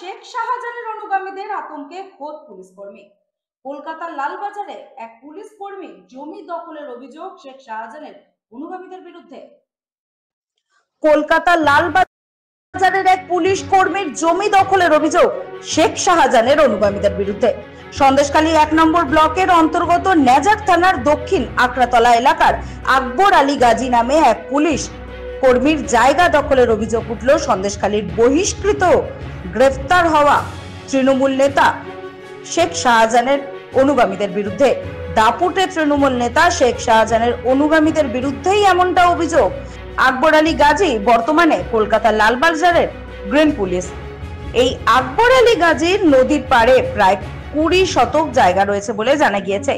শেখ শাহজাহানের অনুগামীদের আতঙ্কে খোদ পুলিশ কর্মী। কলকাতার লালবাজারে এক পুলিশ কর্মী জমি দখলের অভিযোগ শেখ শাহজাহানের অনুগামীদের বিরুদ্ধে। কলকাতার লালবাজারের এক পুলিশ কর্মীর জমি দখলের অভিযোগ শেখ শাহজাহানের অনুগামীদের বিরুদ্ধে। সন্দেশখালী 1 নম্বর ব্লকের অন্তর্গত নেজার থানার দক্ষিণ আকরাতলা এলাকার আকবর আলী গাজী নামে এক পুলিশ কর্মীর জায়গা দখলের অভিযোগ উঠল সন্দেশখালীর বহিষ্কৃত গ্রেফতার হওয়া তৃণমূল নেতা শেখ শাহজাহানের অনুগামীদের বিরুদ্ধে। দাপুটে তৃণমূল নেতা শেখ শাহজাহানের অনুগামীদের বিরুদ্ধেই এমনটা অভিযোগ। আকবর আলী গাজী বর্তমানে কলকাতার লালবাজারের গ্রিন পুলিশ। এই আকবর আলী গাজীর নদীর পাড়ে প্রায় 20 শতক জায়গা রয়েছে বলে জানা গিয়েছে।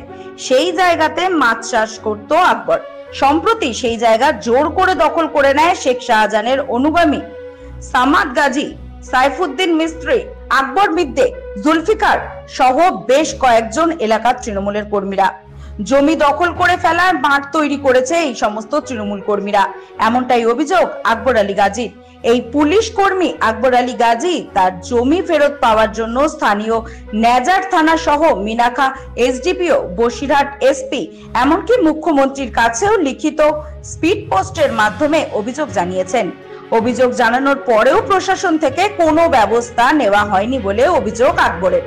সেই জায়গাতে মাছ চাষ করত আকবর। সম্প্রতি সেই জায়গা জোর করে দখল করে নেয় শেখ শাহজাহানের অনুগামী সামাদ গাজী, সাইফুদ্দিন মিস্ত্রি, আকবর মিদ্দে, জুলফিকার সহ বেশ কয়েকজন এলাকার তৃণমূলের কর্মীরা। জমি দখল করে ফেলার মাঠ তৈরি করেছে এই সমস্ত তৃণমূল কর্মীরা, এমনটাই অভিযোগ আকবর আলী গাজীর। এই পুলিশ কর্মী আকবর আলী গাজী তার জমি ফেরত পাওয়ার জন্য স্থানীয় নেজার থানা সহ মিনাখা এসডিপিও, বসিরহাট এসপি, এমনকি মুখ্যমন্ত্রীর কাছেও লিখিত স্পিড পোস্টের মাধ্যমে অভিযোগ জানিয়েছেন। অভিযোগ জানানোর পরেও প্রশাসন থেকে কোনো ব্যবস্থা নেওয়া হয়নি বলে অভিযোগ আকবরের।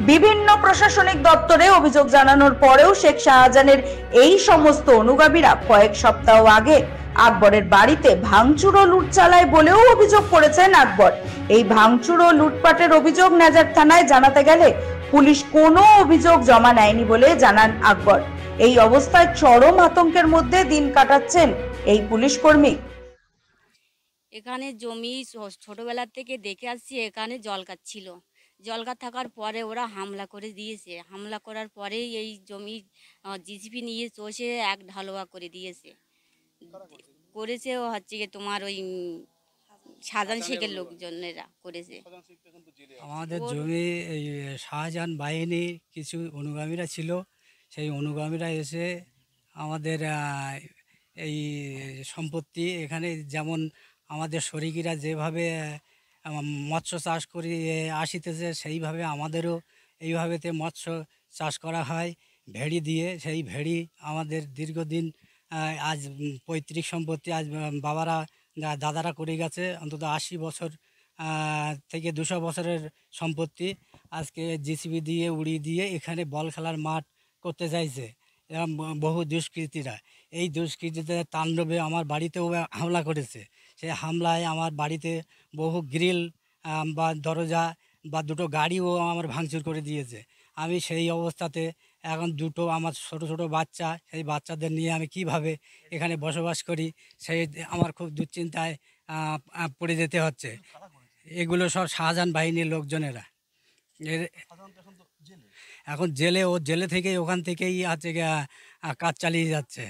বিভিন্ন প্রশাসনিক দপ্তরে অভিযোগ জানানোর পরেও শেখ শাহজাহানের এই সমস্ত অনুগামীরা কয়েক সপ্তাহ আগে আকবরের বাড়িতে ভাঙচুর ও লুট চালায় বলেও অভিযোগ করেছেন আকবর। এই ভাঙচুর ও লুটপাটের অভিযোগ নেজার থানায় জানাতে গেলে পুলিশ কোনো অভিযোগ জমা নেয়নি বলে জানান আকবর। এই অবস্থায় চরম আতঙ্কের মধ্যে দিন কাটাচ্ছেন এই পুলিশ কর্মী। এখানে জমি ছোটবেলা থেকে দেখে আসছি, এখানে জলকার ছিল। জলকার থাকার পরে ওরা হামলা করে দিয়েছে। হামলা করার পরেই এই জমি জিসিপি নিয়ে চষে এক ঢালুয়া করে দিয়েছে। করেছে হচ্ছে কি তোমার ওই শাহজাহান শেখের লোকজনেরা করেছে। আমাদের জমি এই শাহজাহান বাহিনী কিছু অনুগামীরা ছিল, সেই অনুগামীরা এসে আমাদের এই সম্পত্তি এখানে যেমন আমাদের শরিকিরা যেভাবে মৎস্য চাষ করে আসিতেছে, সেইভাবে আমাদেরও এইভাবেতে মৎস্য চাষ করা হয় ভেড়ি দিয়ে। সেই ভেড়ি আমাদের দীর্ঘদিন আজ পৈতৃক সম্পত্তি, আজ বাবারা দাদারা করে গেছে অন্তত 80 বছর থেকে 200 বছরের সম্পত্তি। আজকে জিসিবি দিয়ে উড়িয়ে দিয়ে এখানে বল খেলার মাঠ করতে চাইছে এরকম বহু দুষ্কৃতীরা। এই দুষ্কৃতীদের তাণ্ডবে আমার বাড়িতেও হামলা করেছে। সেই হামলায় আমার বাড়িতে বহু গ্রিল বা দরজা বা 2টো গাড়িও আমার ভাঙচুর করে দিয়েছে। আমি সেই অবস্থাতে এখন 2টো আমার ছোট ছোট বাচ্চা, সেই বাচ্চাদের নিয়ে আমি কিভাবে এখানে বসবাস করি সেই আমার খুব দুশ্চিন্তায় পড়ে যেতে হচ্ছে। এগুলো সব শাহজাহান বাহিনীর লোকজনেরা। এখন জেলে থেকেই ওখান থেকেই আছে কাজ চালিয়ে যাচ্ছে।